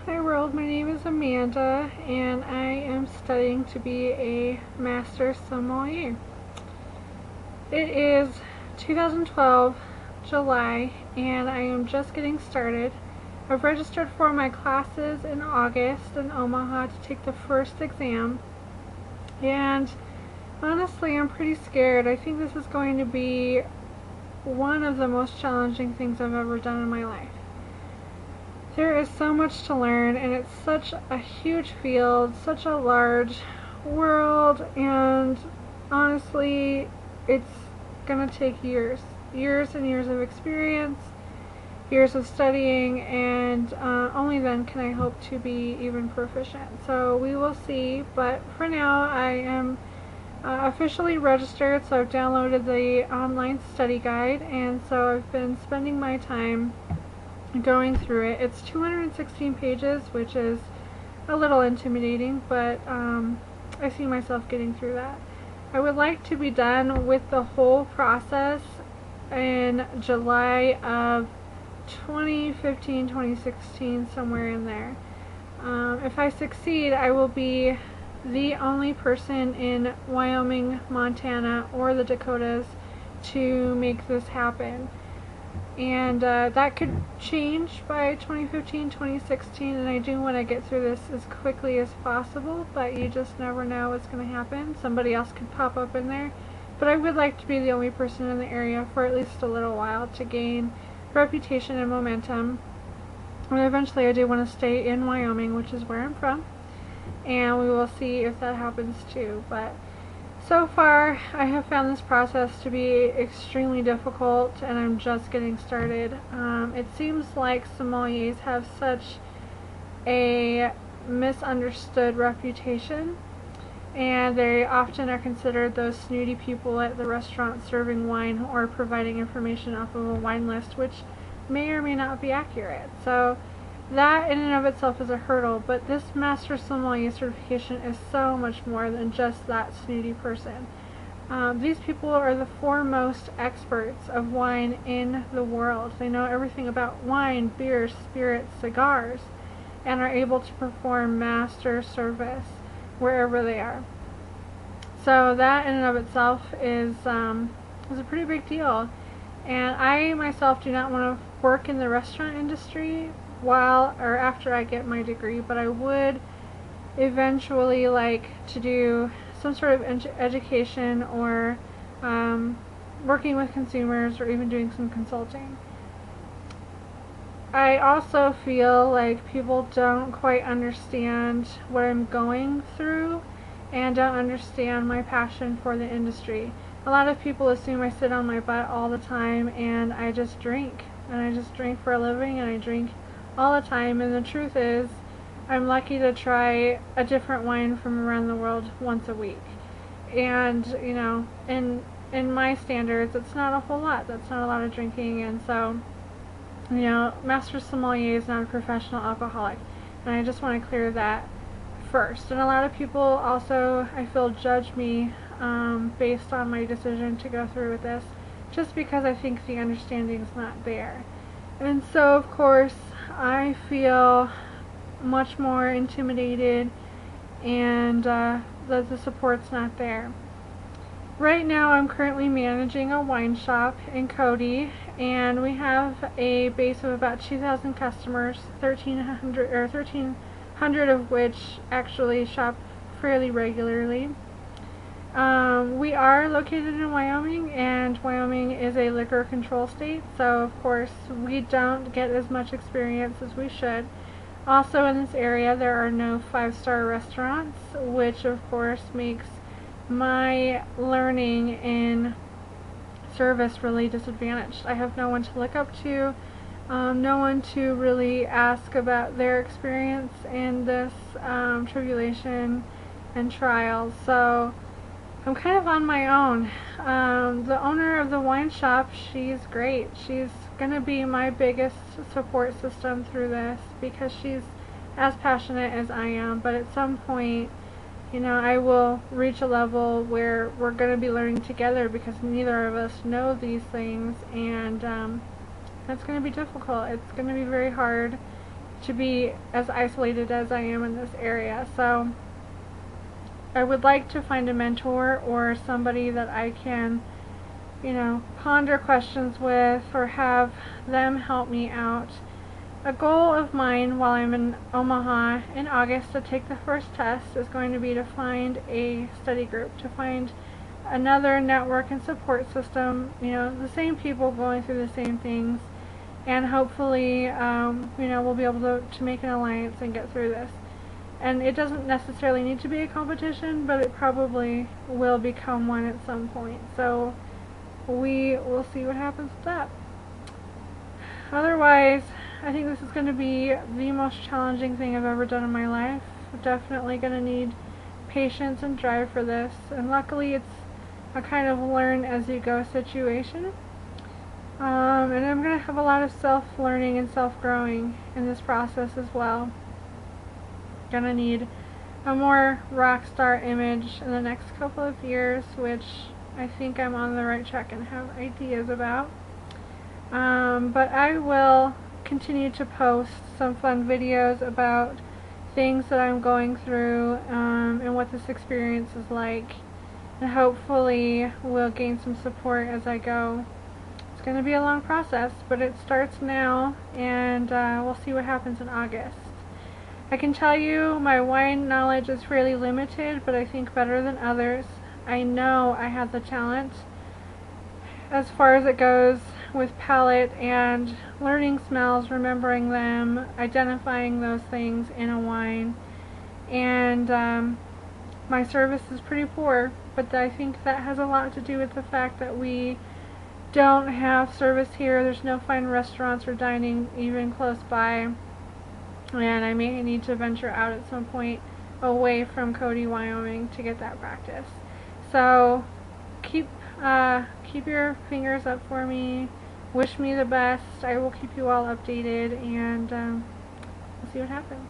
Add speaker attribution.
Speaker 1: Hi world, my name is Amanda and I am studying to be a Master Sommelier. It is 2012 July and I am just getting started. I've registered for my classes in August in Omaha to take the first exam, and honestly I'm pretty scared. I think this is going to be one of the most challenging things I've ever done in my life. There is so much to learn, and it's such a huge field, such a large world, and honestly, it's gonna take years and years of experience, years of studying, and only then can I hope to be even proficient. So we will see, but for now I am officially registered, so I've downloaded the online study guide, and so I've been spending my time going through it. It's 216 pages, which is a little intimidating, but I see myself getting through that. I would like to be done with the whole process in July of 2015, 2016, somewhere in there. If I succeed, I will be the only person in Wyoming, Montana, or the Dakotas to make this happen. And that could change by 2015, 2016, and I do want to get through this as quickly as possible, but you just never know what's going to happen. Somebody else could pop up in there, but I would like to be the only person in the area for at least a little while to gain reputation and momentum. And eventually I do want to stay in Wyoming, which is where I'm from, and we will see if that happens too. But so far, I have found this process to be extremely difficult, and I'm just getting started. It seems like sommeliers have such a misunderstood reputation, and they often are considered those snooty people at the restaurant serving wine or providing information off of a wine list, which may or may not be accurate. So that in and of itself is a hurdle, but this Master Sommelier certification is so much more than just that snooty person. These people are the foremost experts of wine in the world. They know everything about wine, beer, spirits, cigars, and are able to perform master service wherever they are. So that in and of itself is a pretty big deal. And I myself do not want to work in the restaurant industry while or after I get my degree, but I would eventually like to do some sort of education or working with consumers, or even doing some consulting. I also feel like people don't quite understand what I'm going through and don't understand my passion for the industry. A lot of people assume I sit on my butt all the time and I just drink. And I just drink for a living, and I drink all the time, and the truth is I'm lucky to try a different wine from around the world once a week. And you know, in my standards, it's not a whole lot. That's not a lot of drinking. And so, you know, Master Sommelier is not a professional alcoholic, and I just want to clear that first. And a lot of people also, I feel, judge me based on my decision to go through with this, just because I think the understanding is not there. And so of course I feel much more intimidated, and that the support's not there. Right now I'm currently managing a wine shop in Cody, and we have a base of about 2,000 customers, 1,300 of which actually shop fairly regularly. We are located in Wyoming, and Wyoming is a liquor control state, so of course we don't get as much experience as we should. Also in this area there are no 5-star restaurants, which of course makes my learning in service really disadvantaged. I have no one to look up to, no one to really ask about their experience in this tribulation and trials. So I'm kind of on my own. The owner of the wine shop, she's great. She's going to be my biggest support system through this, because she's as passionate as I am. But at some point, you know, I will reach a level where we're going to be learning together, because neither of us know these things, and that's going to be difficult. It's going to be very hard to be as isolated as I am in this area. So I would like to find a mentor or somebody that I can, ponder questions with or have them help me out. A goal of mine while I'm in Omaha in August to take the first test is going to be to find a study group, to find another network and support system, the same people going through the same things, and hopefully, we'll be able to make an alliance and get through this. And it doesn't necessarily need to be a competition, but it probably will become one at some point. So we will see what happens with that. Otherwise, I think this is going to be the most challenging thing I've ever done in my life. I'm definitely going to need patience and drive for this. And luckily, it's a kind of learn as you go situation. And I'm going to have a lot of self-learning and self-growing in this process as well. Gonna need a more rock star image in the next couple of years, which I think I'm on the right track and have ideas about. But I will continue to post some fun videos about things that I'm going through and what this experience is like, and hopefully we'll gain some support as I go. It's going to be a long process, but it starts now, and we'll see what happens in August. I can tell you my wine knowledge is fairly limited, but I think better than others. I know I have the talent as far as it goes with palate and learning smells, remembering them, identifying those things in a wine. And my service is pretty poor, but I think that has a lot to do with the fact that we don't have service here. There's no fine restaurants or dining even close by. And I may need to venture out at some point away from Cody, Wyoming to get that practice. So keep your fingers up for me. Wish me the best. I will keep you all updated, and we'll see what happens.